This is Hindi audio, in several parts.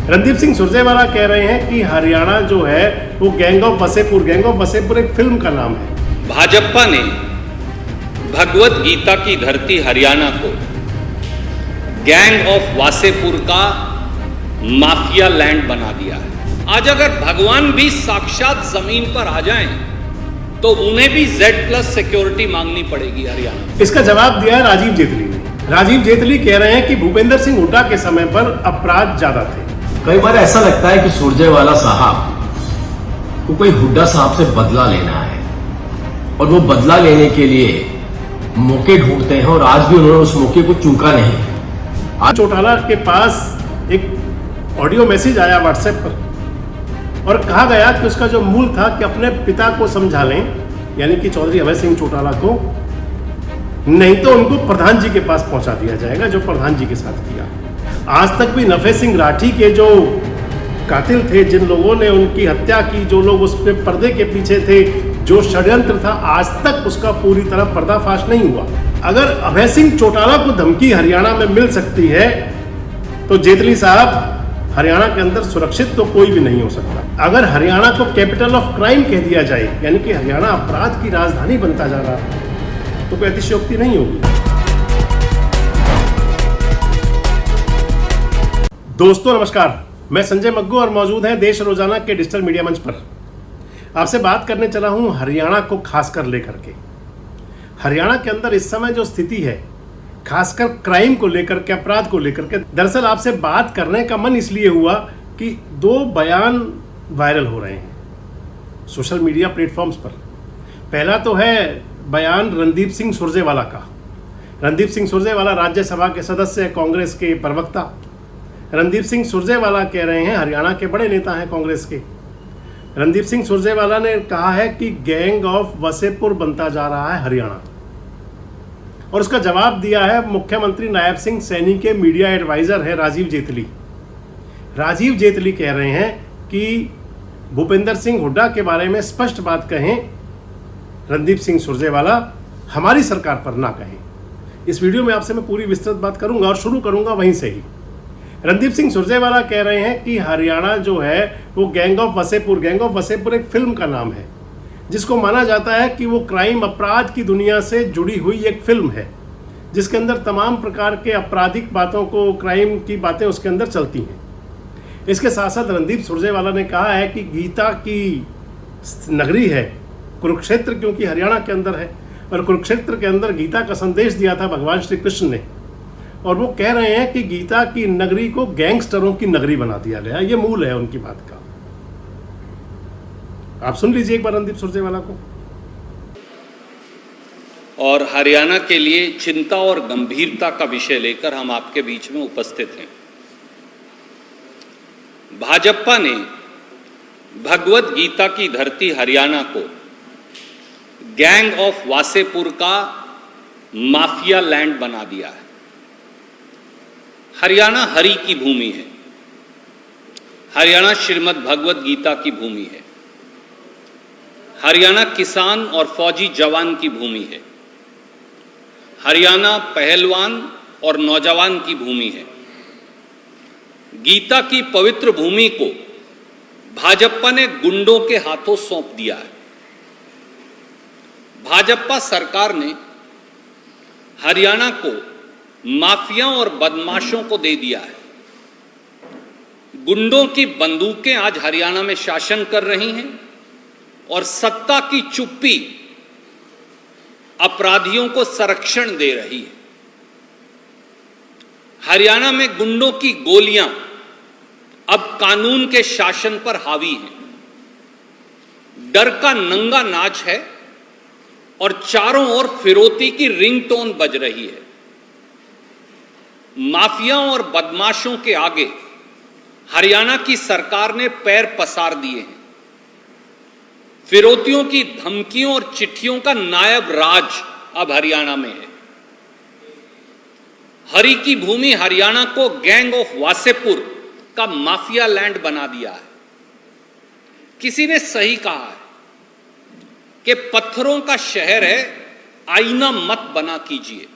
रणदीप सिंह सुरजेवाला कह रहे हैं कि हरियाणा जो है वो गैंग ऑफ वसेपुर एक फिल्म का नाम है। भाजपा ने भगवत गीता की धरती हरियाणा को गैंग ऑफ वासेपुर का माफिया लैंड बना दिया है। आज अगर भगवान भी साक्षात जमीन पर आ जाएं तो उन्हें भी Z+ सिक्योरिटी मांगनी पड़ेगी हरियाणा। इसका जवाब दिया है राजीव जेटली ने। राजीव जेटली कह रहे हैं कि भूपेंद्र सिंह हुड्डा के समय पर अपराध ज्यादा थे। कई बार ऐसा लगता है कि सुरजेवाला साहब को कोई हुड्डा साहब से बदला लेना है और वो बदला लेने के लिए मौके ढूंढते हैं और आज भी उन्होंने उस मौके को चूका नहीं। आज चौटाला के पास एक ऑडियो मैसेज आया व्हाट्सएप पर और कहा गया कि उसका जो मूल था कि अपने पिता को समझा लें, यानी कि चौधरी अभय सिंह चौटाला को, नहीं तो उनको प्रधान जी के पास पहुंचा दिया जाएगा, जो प्रधान जी के साथ किया। आज तक भी नफे सिंह राठी के जो कातिल थे, जिन लोगों ने उनकी हत्या की, जो लोग उस पे पर्दे के पीछे थे, जो षड्यंत्र था, आज तक उसका पूरी तरह पर्दाफाश नहीं हुआ। अगर अभय सिंह चौटाला को धमकी हरियाणा में मिल सकती है तो जेटली साहब, हरियाणा के अंदर सुरक्षित तो कोई भी नहीं हो सकता। अगर हरियाणा को कैपिटल ऑफ क्राइम कह दिया जाए, यानी कि हरियाणा अपराध की राजधानी बनता जा रहा है, तो कोई अतिशयोक्ति नहीं होगी। दोस्तों नमस्कार, मैं संजय मग्गू और मौजूद है देश रोजाना के डिजिटल मीडिया मंच पर। आपसे बात करने चला हूं हरियाणा को खासकर लेकर के। हरियाणा के अंदर इस समय जो स्थिति है, खासकर क्राइम को लेकर के, अपराध को लेकर के, दरअसल आपसे बात करने का मन इसलिए हुआ कि दो बयान वायरल हो रहे हैं सोशल मीडिया प्लेटफॉर्म्स पर। पहला तो है बयान रणदीप सिंह सुरजेवाला का। रणदीप सिंह सुरजेवाला राज्यसभा के सदस्य हैं, कांग्रेस के प्रवक्ता। रणदीप सिंह सुरजेवाला कह रहे हैं, हरियाणा के बड़े नेता हैं कांग्रेस के। रणदीप सिंह सुरजेवाला ने कहा है कि गैंग ऑफ वसेपुर बनता जा रहा है हरियाणा, और उसका जवाब दिया है मुख्यमंत्री नायब सिंह सैनी के मीडिया एडवाइजर है राजीव जेटली। राजीव जेटली कह रहे हैं कि भूपेंद्र सिंह हुड्डा के बारे में स्पष्ट बात कहें रणदीप सिंह सुरजेवाला, हमारी सरकार पर ना कहें। इस वीडियो में आपसे मैं पूरी विस्तृत बात करूंगा और शुरू करूंगा वहीं से ही। रणदीप सिंह सुरजेवाला कह रहे हैं कि हरियाणा जो है वो गैंग ऑफ वसेपुर एक फिल्म का नाम है, जिसको माना जाता है कि वो क्राइम, अपराध की दुनिया से जुड़ी हुई एक फिल्म है, जिसके अंदर तमाम प्रकार के आपराधिक बातों को, क्राइम की बातें उसके अंदर चलती हैं। इसके साथ साथ रणदीप सुरजेवाला ने कहा है कि गीता की नगरी है कुरुक्षेत्र, क्योंकि हरियाणा के अंदर है, और कुरुक्षेत्र के अंदर गीता का संदेश दिया था भगवान श्री कृष्ण ने। और वो कह रहे हैं कि गीता की नगरी को गैंगस्टरों की नगरी बना दिया गया। ये मूल है उनकी बात का। आप सुन लीजिए एक बार रणदीप सुरजेवाला को। और हरियाणा के लिए चिंता और गंभीरता का विषय लेकर हम आपके बीच में उपस्थित हैं। भाजपा ने भगवत गीता की धरती हरियाणा को गैंग ऑफ वासेपुर का माफिया लैंड बना दिया है। हरियाणा हरि की भूमि है। हरियाणा श्रीमद् भगवत गीता की भूमि है। हरियाणा किसान और फौजी जवान की भूमि है। हरियाणा पहलवान और नौजवान की भूमि है। गीता की पवित्र भूमि को भाजपा ने गुंडों के हाथों सौंप दिया है। भाजपा सरकार ने हरियाणा को माफिया और बदमाशों को दे दिया है। गुंडों की बंदूकें आज हरियाणा में शासन कर रही हैं और सत्ता की चुप्पी अपराधियों को संरक्षण दे रही है। हरियाणा में गुंडों की गोलियां अब कानून के शासन पर हावी हैं। डर का नंगा नाच है और चारों ओर फिरौती की रिंगटोन बज रही है। माफिया और बदमाशों के आगे हरियाणा की सरकार ने पैर पसार दिए हैं। फिरौतियों की धमकियों और चिट्ठियों का नायब राज अब हरियाणा में है। हरि की भूमि हरियाणा को गैंग ऑफ वासेपुर का माफिया लैंड बना दिया है। किसी ने सही कहा है कि पत्थरों का शहर है, आईना मत बना कीजिए।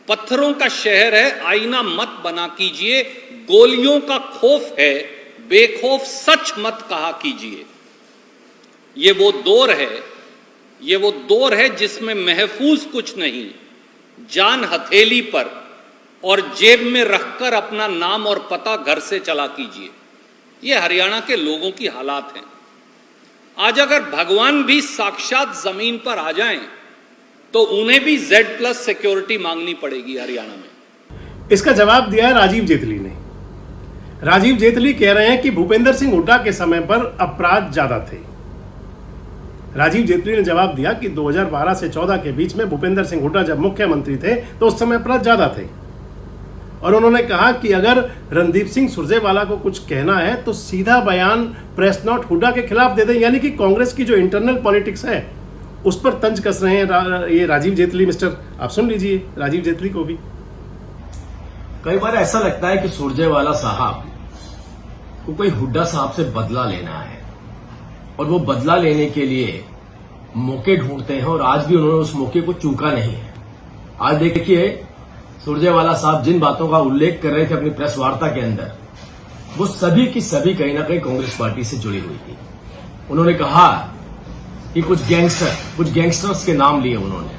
पत्थरों का शहर है, आईना मत बना कीजिए, गोलियों का खौफ है, बेखौफ सच मत कहा कीजिए। ये वो दौर है जिसमें महफूज कुछ नहीं, जान हथेली पर और जेब में रखकर अपना नाम और पता घर से चला कीजिए। ये हरियाणा के लोगों की हालात हैं। आज अगर भगवान भी साक्षात जमीन पर आ जाएं, तो उन्हें भी Z+ सिक्योरिटी मांगनी पड़ेगी हरियाणा में। इसका जवाब दिया है राजीव जेटली ने। राजीव जेटली कह रहे हैं कि भूपेंद्र सिंह हुड्डा के समय पर अपराध ज्यादा थे। राजीव जेटली ने जवाब दिया कि 2012 से 14 के बीच में भूपेंद्र सिंह हुड्डा जब मुख्यमंत्री थे तो उस समय अपराध ज्यादा थे। और उन्होंने कहा कि अगर रणदीप सिंह सुरजेवाला को कुछ कहना है तो सीधा बयान प्रेस नोट हुड्डा के खिलाफ दे दें। यानी कि कांग्रेस की जो इंटरनल पॉलिटिक्स है उस पर तंज कस रहे हैं ये राजीव जेटली। मिस्टर, आप सुन लीजिए राजीव जेटली को भी। कई बार ऐसा लगता है कि सुरजेवाला साहब को कोई हुड्डा साहब से बदला लेना है और वो बदला लेने के लिए मौके ढूंढते हैं, और आज भी उन्होंने उस मौके को चूका नहीं है। आज देखिए, सुरजेवाला साहब जिन बातों का उल्लेख कर रहे थे अपनी प्रेस वार्ता के अंदर, वो सभी की सभी कहीं ना कहीं कांग्रेस पार्टी से जुड़ी हुई थी। उन्होंने कहा कि कुछ गैंगस्टर्स के नाम लिए उन्होंने,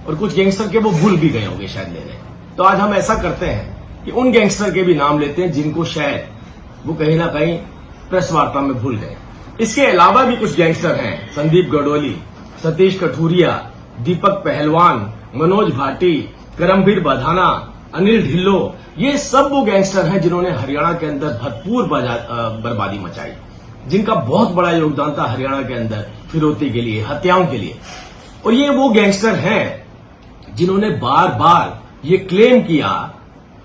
और कुछ गैंगस्टर के वो भूल भी गए होंगे शायद लेने। तो आज हम ऐसा करते हैं कि उन गैंगस्टर के भी नाम लेते हैं जिनको शायद वो कहीं ना कहीं प्रेस वार्ता में भूल गए। इसके अलावा भी कुछ गैंगस्टर हैं, संदीप गडोली, सतीश कठुरिया, दीपक पहलवान, मनोज भाटी, करमवीर बधाना, अनिल ढिल्लो। ये सब वो गैंगस्टर हैं जिन्होंने हरियाणा के अंदर भरपूर बर्बादी मचाई, जिनका बहुत बड़ा योगदान था हरियाणा के अंदर फिरौती के लिए, हत्याओं के लिए। और ये वो गैंगस्टर हैं जिन्होंने बार बार ये क्लेम किया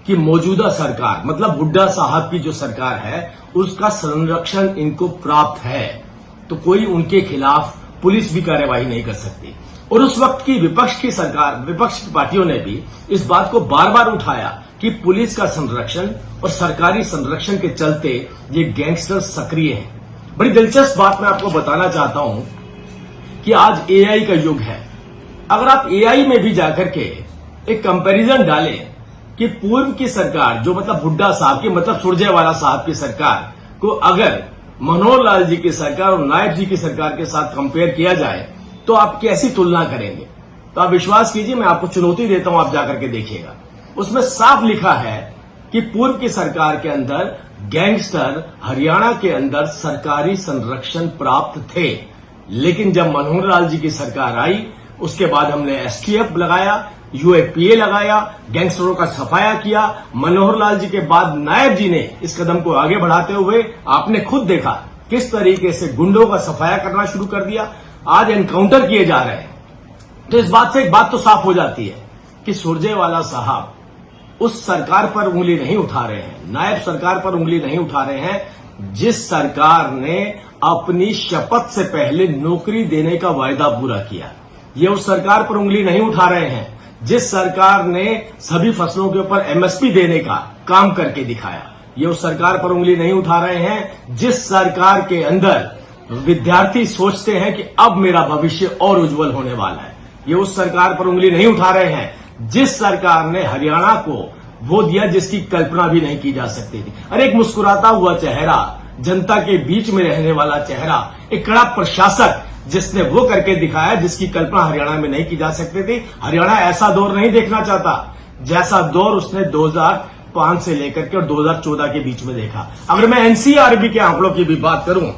कि मौजूदा सरकार, मतलब हुड्डा साहब की जो सरकार है, उसका संरक्षण इनको प्राप्त है, तो कोई उनके खिलाफ पुलिस भी कार्यवाही नहीं कर सकती। और उस वक्त की विपक्ष की पार्टियों ने भी इस बात को बार बार उठाया कि पुलिस का संरक्षण और सरकारी संरक्षण के चलते ये गैंगस्टर सक्रिय हैं। बड़ी दिलचस्प बात मैं आपको बताना चाहता हूं कि आज AI का युग है। अगर आप AI में भी जाकर के एक कंपैरिजन डालें कि पूर्व की सरकार, जो मतलब हुड्डा साहब की, मतलब सुरजेवाला साहब की सरकार को अगर मनोहर लाल जी की सरकार और नायब जी की सरकार के साथ कंपेयर किया जाए तो आप कैसी तुलना करेंगे? तो आप विश्वास कीजिए, मैं आपको चुनौती देता हूं, आप जाकर के देखिएगा। उसमें साफ लिखा है कि पूर्व की सरकार के अंदर गैंगस्टर हरियाणा के अंदर सरकारी संरक्षण प्राप्त थे, लेकिन जब मनोहर लाल जी की सरकार आई उसके बाद हमने STF लगाया, UAPA लगाया, गैंगस्टरों का सफाया किया। मनोहर लाल जी के बाद नायब जी ने इस कदम को आगे बढ़ाते हुए आपने खुद देखा किस तरीके से गुंडों का सफाया करना शुरू कर दिया। आज एनकाउंटर किए जा रहे हैं। तो इस बात से एक बात तो साफ हो जाती है कि सुरजेवाला साहब उस सरकार पर उंगली नहीं उठा रहे हैं, नायब सरकार पर उंगली नहीं उठा रहे हैं जिस सरकार ने अपनी शपथ से पहले नौकरी देने का वायदा पूरा किया। ये उस सरकार पर उंगली नहीं उठा रहे हैं जिस सरकार ने सभी फसलों के ऊपर MSP देने का काम करके दिखाया। ये उस सरकार पर उंगली नहीं उठा रहे हैं जिस सरकार के अंदर विद्यार्थी सोचते हैं कि अब मेरा भविष्य और उज्जवल होने वाला है। ये उस सरकार पर उंगली नहीं उठा रहे हैं जिस सरकार ने हरियाणा को वो दिया जिसकी कल्पना भी नहीं की जा सकती थी। अरे एक मुस्कुराता हुआ चेहरा, जनता के बीच में रहने वाला चेहरा, एक कड़ा प्रशासक जिसने वो करके दिखाया जिसकी कल्पना हरियाणा में नहीं की जा सकती थी। हरियाणा ऐसा दौर नहीं देखना चाहता जैसा दौर उसने 2005 से लेकर के और 2014 के बीच में देखा। अगर मैं NCRB के आंकड़ों की भी बात करूं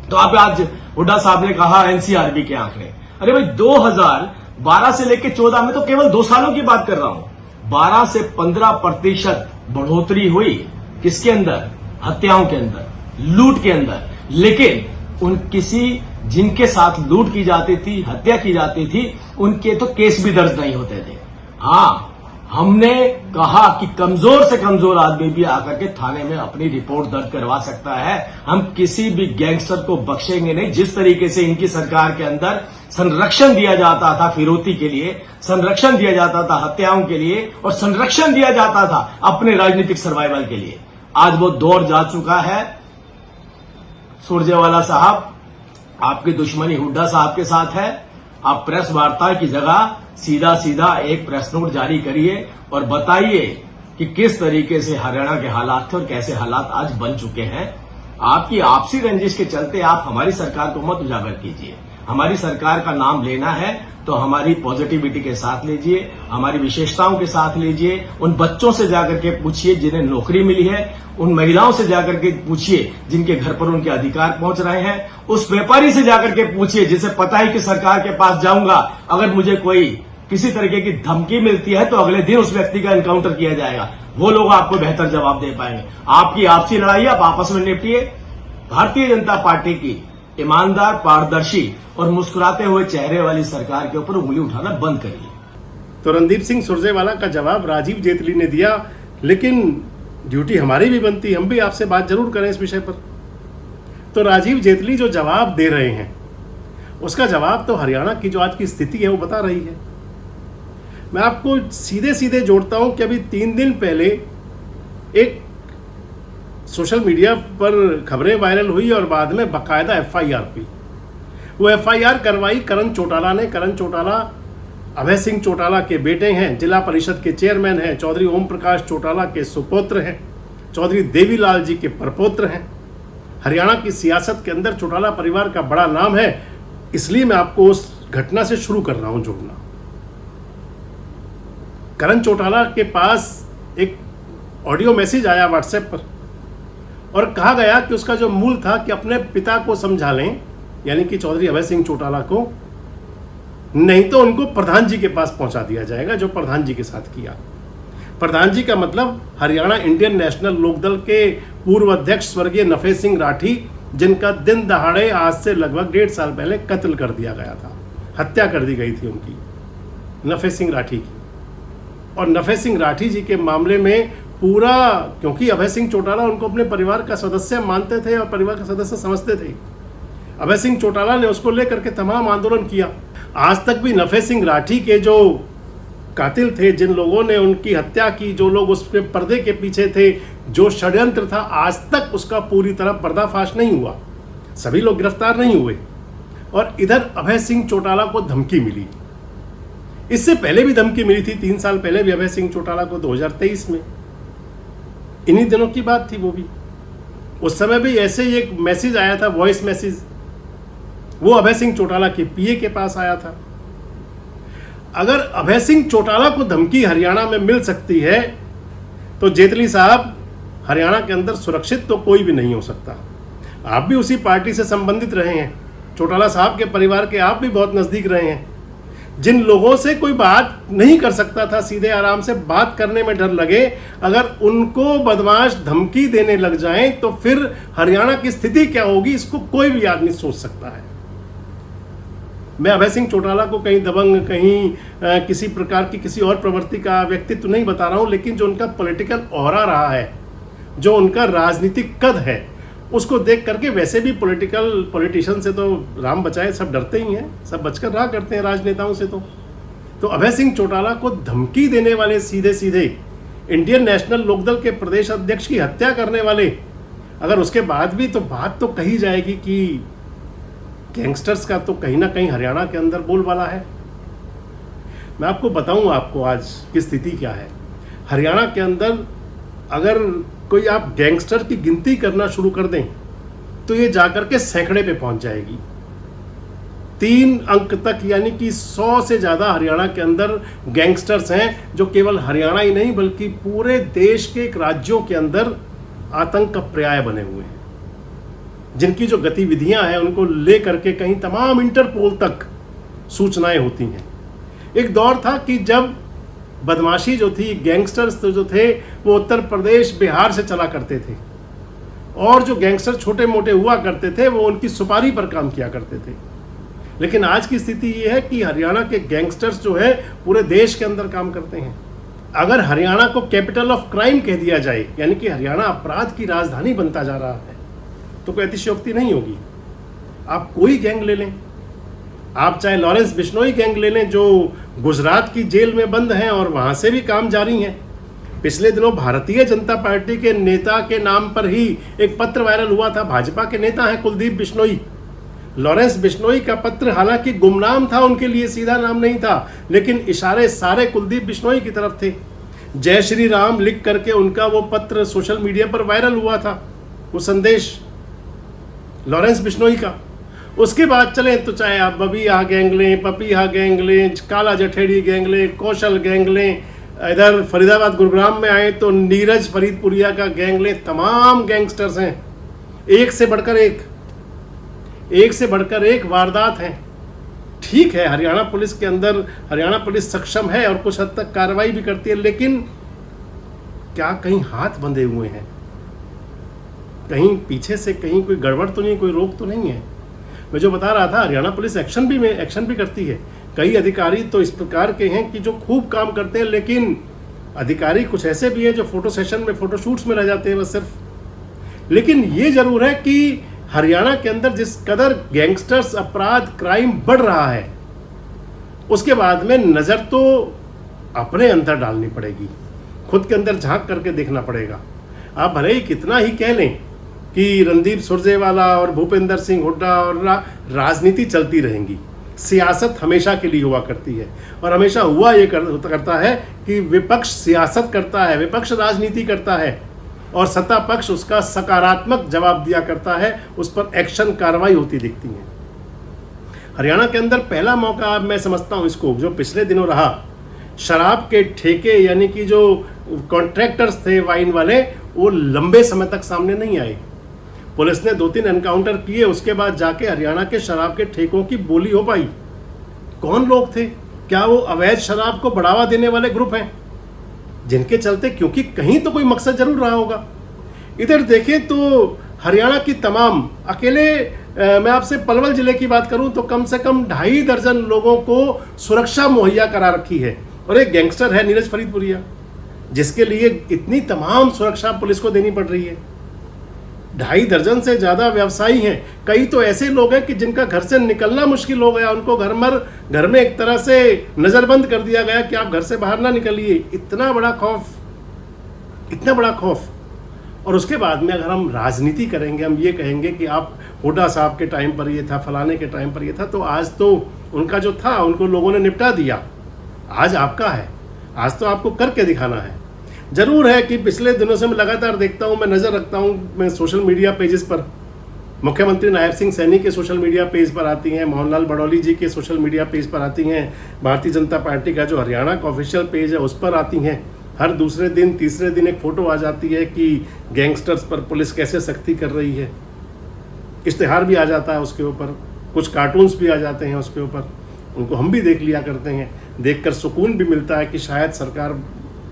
तो आप आज हुड्डा साहब ने कहा NCRB के आंकड़े, अरे भाई 2012 से लेकर 14 में तो केवल 2 सालों की बात कर रहा हूं, 12 से 15% बढ़ोतरी हुई। किसके अंदर? हत्याओं के अंदर, लूट के अंदर। लेकिन जिनके साथ लूट की जाती थी, हत्या की जाती थी, उनके तो केस भी दर्ज नहीं होते थे। हाँ, हमने कहा कि कमजोर से कमजोर आदमी भी आकर के थाने में अपनी रिपोर्ट दर्ज करवा सकता है। हम किसी भी गैंगस्टर को बख्शेंगे नहीं। जिस तरीके से इनकी सरकार के अंदर संरक्षण दिया जाता था फिरौती के लिए, संरक्षण दिया जाता था हत्याओं के लिए, और संरक्षण दिया जाता था अपने राजनीतिक सर्वाइवल के लिए, आज वो दौर जा चुका है। सुरजेवाला साहब, आपकी दुश्मनी हुड्डा साहब के साथ है। आप प्रेस वार्ता की जगह सीधा सीधा एक प्रेस नोट जारी करिए और बताइए कि किस तरीके से हरियाणा के हालात थे और कैसे हालात आज बन चुके हैं। आपकी आपसी रंजिश के चलते आप हमारी सरकार को मत उजागर कीजिए। हमारी सरकार का नाम लेना है तो हमारी पॉजिटिविटी के साथ लीजिए, हमारी विशेषताओं के साथ लीजिए। उन बच्चों से जाकर के पूछिए जिन्हें नौकरी मिली है, उन महिलाओं से जाकर के पूछिए जिनके घर पर उनके अधिकार पहुंच रहे हैं, उस व्यापारी से जाकर के पूछिए जिसे पता है कि सरकार के पास जाऊंगा, अगर मुझे कोई किसी तरीके की धमकी मिलती है तो अगले दिन उस व्यक्ति का एनकाउंटर किया जाएगा। वो लोग आपको बेहतर जवाब दे पाएंगे। आपकी आपसी लड़ाई आप आपस में निपटिए। भारतीय जनता पार्टी की ईमानदार, पारदर्शी और मुस्कुराते हुए चेहरे वाली सरकार के ऊपर उंगली उठाना बंद करिए। तो रणदीप सिंह सुरजेवाला का जवाब राजीव जेटली ने दिया, लेकिन ड्यूटी हमारी भी बनती, हम भी आपसे बात जरूर करें इस विषय पर। तो राजीव जेटली जो जवाब दे रहे हैं उसका जवाब तो हरियाणा की जो आज की स्थिति है वो बता रही है। मैं आपको सीधे सीधे जोड़ता हूं कि अभी 3 दिन पहले एक सोशल मीडिया पर खबरें वायरल हुई और बाद में बाकायदा एफआईआर हुई। वो एफआईआर करवाई करण चौटाला ने। करण चौटाला अभय सिंह चौटाला के बेटे हैं, जिला परिषद के चेयरमैन हैं, चौधरी ओम प्रकाश चौटाला के सुपुत्र हैं, चौधरी देवीलाल जी के परपौत्र हैं। हरियाणा की सियासत के अंदर चौटाला परिवार का बड़ा नाम है, इसलिए मैं आपको उस घटना से शुरू कर रहा हूं जोड़ना। करण चौटाला के पास एक ऑडियो मैसेज आया व्हाट्सएप पर और कहा गया कि उसका जो मूल था कि अपने पिता को समझा लें, यानी कि चौधरी अभय सिंह चौटाला को, नहीं तो उनको प्रधान जी के पास पहुंचा दिया जाएगा, जो प्रधान जी के साथ किया। प्रधान जी का मतलब हरियाणा इंडियन नेशनल लोकदल के पूर्व अध्यक्ष स्वर्गीय नफे सिंह राठी, जिनका दिन दहाड़े आज से लगभग 1.5 साल पहले कत्ल कर दिया गया था, हत्या कर दी गई थी उनकी, नफे सिंह राठी की। और नफे सिंह राठी जी के मामले में पूरा, क्योंकि अभय सिंह चौटाला उनको अपने परिवार का सदस्य मानते थे और परिवार का सदस्य समझते थे, अभय सिंह चौटाला ने उसको लेकर के तमाम आंदोलन किया। आज तक भी नफे सिंह राठी के जो कातिल थे, जिन लोगों ने उनकी हत्या की, जो लोग उसके पर्दे के पीछे थे, जो षड्यंत्र था, आज तक उसका पूरी तरह पर्दाफाश नहीं हुआ, सभी लोग गिरफ्तार नहीं हुए। और इधर अभय सिंह चौटाला को धमकी मिली। इससे पहले भी धमकी मिली थी, 3 साल पहले भी अभय सिंह चौटाला को 2023 में, इन्हीं दिनों की बात थी वो भी। उस समय भी ऐसे ही एक मैसेज आया था, वॉइस मैसेज, वो अभय सिंह चौटाला के पीए के पास आया था। अगर अभय सिंह चौटाला को धमकी हरियाणा में मिल सकती है तो जेटली साहब हरियाणा के अंदर सुरक्षित तो कोई भी नहीं हो सकता। आप भी उसी पार्टी से संबंधित रहे हैं, चौटाला साहब के परिवार के आप भी बहुत नजदीक रहे हैं। जिन लोगों से कोई बात नहीं कर सकता था, सीधे आराम से बात करने में डर लगे, अगर उनको बदमाश धमकी देने लग जाएं तो फिर हरियाणा की स्थिति क्या होगी, इसको कोई भी आदमी सोच सकता है। मैं अभय सिंह चौटाला को कहीं दबंग, कहीं किसी प्रकार की किसी और प्रवृत्ति का व्यक्तित्व नहीं बता रहा हूं, लेकिन जो उनका पॉलिटिकल ऑरा रहा है, जो उनका राजनीतिक कद है, उसको देख करके वैसे भी पॉलिटिशियन से तो राम बचाए सब डरते ही हैं, सब बचकर रहा करते हैं राजनेताओं से। तो अभय सिंह चौटाला को धमकी देने वाले, सीधे सीधे इंडियन नेशनल लोकदल के प्रदेश अध्यक्ष की हत्या करने वाले, अगर उसके बाद भी तो बात तो कही जाएगी कि गैंगस्टर्स का तो कहीं ना कहीं हरियाणा के अंदर बोलबाला है। मैं आपको बताऊं आपको आज की स्थिति क्या है। हरियाणा के अंदर अगर कोई आप गैंगस्टर की गिनती करना शुरू कर दें तो ये जाकर के सैकड़े पे पहुंच जाएगी, 3 अंक तक, यानी कि 100 से ज़्यादा हरियाणा के अंदर गैंगस्टर्स हैं, जो केवल हरियाणा ही नहीं बल्कि पूरे देश के राज्यों के अंदर आतंक का पर्याय बने हुए हैं, जिनकी जो गतिविधियां हैं उनको ले करके कहीं तमाम इंटरपोल तक सूचनाएं होती हैं। एक दौर था कि जब बदमाशी जो थी, गैंगस्टर्स जो थे, वो उत्तर प्रदेश, बिहार से चला करते थे, और जो गैंगस्टर छोटे मोटे हुआ करते थे वो उनकी सुपारी पर काम किया करते थे। लेकिन आज की स्थिति ये है कि हरियाणा के गैंगस्टर्स जो है पूरे देश के अंदर काम करते हैं। अगर हरियाणा को कैपिटल ऑफ क्राइम कह दिया जाए, यानी कि हरियाणा अपराध की राजधानी बनता जा रहा है, तो कोई अतिशयोक्ति नहीं होगी। आप कोई गैंग ले लें, आप चाहे लॉरेंस बिश्नोई गैंग ले लें जो गुजरात की जेल में बंद हैं और वहां से भी काम जारी है। पिछले दिनों भारतीय जनता पार्टी के नेता के नाम पर ही एक पत्र वायरल हुआ था, भाजपा के नेता हैं कुलदीप बिश्नोई। लॉरेंस बिश्नोई का पत्र हालांकि गुमनाम था, उनके लिए सीधा नाम नहीं था, लेकिन इशारे सारे कुलदीप बिश्नोई की तरफ थे। जय श्री राम लिख करके उनका वो पत्र सोशल मीडिया पर वायरल हुआ था, वो संदेश लॉरेंस बिश्नोई का। उसके बाद चले तो चाहे आप बबीहा गैंग लें, पपीहा गैंग लें, काला जठेड़ी गैंग लें, कौशल गैंग लें, इधर फरीदाबाद गुरुग्राम में आए तो नीरज फरीदपुरिया का गैंग लें, तमाम गैंगस्टर्स हैं, एक से बढ़कर एक वारदात हैं। ठीक है, हरियाणा पुलिस के अंदर हरियाणा पुलिस सक्षम है और कुछ हद तक कार्रवाई भी करती है, लेकिन क्या कहीं हाथ बंधे हुए हैं? कहीं पीछे से कहीं कोई गड़बड़ तो नहीं, कोई रोक तो नहीं है? मैं जो बता रहा था, हरियाणा पुलिस एक्शन भी करती है। कई अधिकारी तो इस प्रकार के हैं कि जो खूब काम करते हैं, लेकिन अधिकारी कुछ ऐसे भी हैं जो फोटो सेशन में, फोटो शूट्स में रह जाते हैं बस सिर्फ। लेकिन ये जरूर है कि हरियाणा के अंदर जिस कदर गैंगस्टर्स, अपराध, क्राइम बढ़ रहा है, उसके बाद में नज़र तो अपने अंदर डालनी पड़ेगी, खुद के अंदर झांक करके देखना पड़ेगा। आप भले ही कितना ही कह लें कि रणदीप सुरजेवाला और भूपेंद्र सिंह हुड्डा और राजनीति चलती रहेंगी, सियासत हमेशा के लिए हुआ करती है और हमेशा हुआ ये करता है कि विपक्ष सियासत करता है, विपक्ष राजनीति करता है और सत्ता पक्ष उसका सकारात्मक जवाब दिया करता है, उस पर एक्शन कार्रवाई होती दिखती है। हरियाणा के अंदर पहला मौका मैं समझता हूँ इसको, जो पिछले दिनों रहा, शराब के ठेके यानी कि जो कॉन्ट्रैक्टर्स थे वाइन वाले, वो लंबे समय तक सामने नहीं आए। पुलिस ने 2-3 एनकाउंटर किए, उसके बाद जाके हरियाणा के शराब के ठेकों की बोली हो पाई। कौन लोग थे? क्या वो अवैध शराब को बढ़ावा देने वाले ग्रुप हैं जिनके चलते, क्योंकि कहीं तो कोई मकसद जरूर रहा होगा। इधर देखें तो हरियाणा की तमाम, अकेले मैं आपसे पलवल जिले की बात करूं तो कम से कम 2.5 दर्जन लोगों को सुरक्षा मुहैया करा रखी है और एक गैंगस्टर है नीरज फरीदपुरिया, जिसके लिए इतनी तमाम सुरक्षा पुलिस को देनी पड़ रही है। 2.5 दर्जन से ज़्यादा व्यवसायी हैं। कई तो ऐसे लोग हैं कि जिनका घर से निकलना मुश्किल हो गया, उनको घर में एक तरह से नज़रबंद कर दिया गया कि आप घर से बाहर ना निकलिए। इतना बड़ा खौफ। और उसके बाद में अगर हम राजनीति करेंगे, हम ये कहेंगे कि आप हुड्डा साहब के टाइम पर ये था, फलाने के टाइम पर ये था, तो आज तो उनका जो था उनको लोगों ने निपटा दिया, आज आपका है, आज तो आपको करके दिखाना है। जरूर है कि पिछले दिनों से मैं लगातार देखता हूँ, मैं नज़र रखता हूँ, मैं सोशल मीडिया पेजेस पर, मुख्यमंत्री नायब सिंह सैनी के सोशल मीडिया पेज पर आती हैं, मोहनलाल बड़ौली जी के सोशल मीडिया पेज पर आती हैं, भारतीय जनता पार्टी का जो हरियाणा का ऑफिशियल पेज है उस पर आती हैं। हर दूसरे दिन, तीसरे दिन एक फ़ोटो आ जाती है कि गैंगस्टर्स पर पुलिस कैसे सख्ती कर रही है। इश्तिहार भी आ जाता है उसके ऊपर, कुछ कार्टून्स भी आ जाते हैं उसके ऊपर, उनको हम भी देख लिया करते हैं। देखकर सुकून भी मिलता है कि शायद सरकार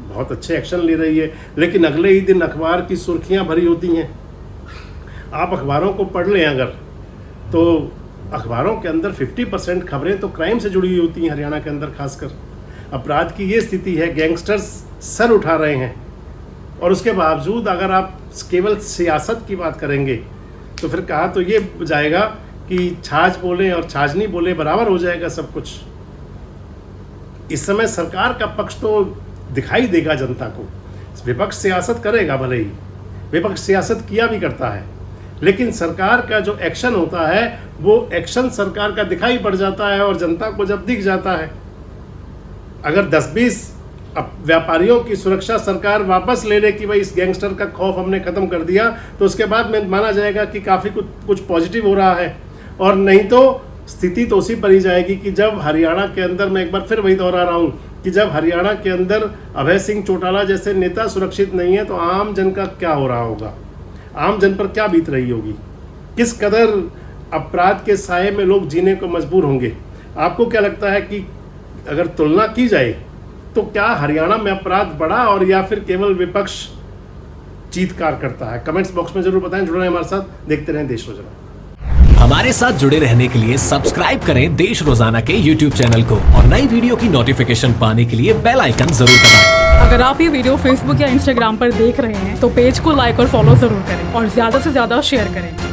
बहुत अच्छे एक्शन ले रही है, लेकिन अगले ही दिन अखबार की सुर्खियां भरी होती हैं। आप अखबारों को पढ़ लें अगर, तो अखबारों के अंदर 50% खबरें तो क्राइम से जुड़ी हुई होती हैं। हरियाणा के अंदर खासकर अपराध की ये स्थिति है, गैंगस्टर्स सर उठा रहे हैं, और उसके बावजूद अगर आप केवल सियासत की बात करेंगे तो फिर कहा तो ये जाएगा कि छाछ बोले और छाछनी बोले बराबर हो जाएगा सब कुछ। इस समय सरकार का पक्ष तो दिखाई देगा जनता को, विपक्ष सियासत करेगा, भले ही विपक्ष सियासत किया भी करता है, लेकिन सरकार का जो एक्शन होता है वो एक्शन सरकार का दिखाई पड़ जाता है और जनता को जब दिख जाता है। अगर 10-20 व्यापारियों की सुरक्षा सरकार वापस ले ले कि भाई इस गैंगस्टर का खौफ हमने ख़त्म कर दिया, तो उसके बाद में माना जाएगा कि काफ़ी कुछ पॉजिटिव हो रहा है। और नहीं तो स्थिति तो उसी पर ही जाएगी कि जब हरियाणा के अंदर, मैं एक बार फिर वही दोहरा रहा हूँ कि जब हरियाणा के अंदर अभय सिंह चौटाला जैसे नेता सुरक्षित नहीं है, तो आम जन का क्या हो रहा होगा, आम जन पर क्या बीत रही होगी, किस कदर अपराध के साये में लोग जीने को मजबूर होंगे। आपको क्या लगता है कि अगर तुलना की जाए तो क्या हरियाणा में अपराध बढ़ा और या फिर केवल विपक्ष चीत्कार करता है? कमेंट्स बॉक्स में जरूर बताएं। जुड़े रहें हमारे साथ, देखते रहें देश रोजाना। हमारे साथ जुड़े रहने के लिए सब्सक्राइब करें देश रोजाना के YouTube चैनल को और नई वीडियो की नोटिफिकेशन पाने के लिए बेल आइकन जरूर दबाएं। अगर आप ये वीडियो Facebook या Instagram पर देख रहे हैं तो पेज को लाइक और फॉलो जरूर करें और ज्यादा से ज्यादा शेयर करें।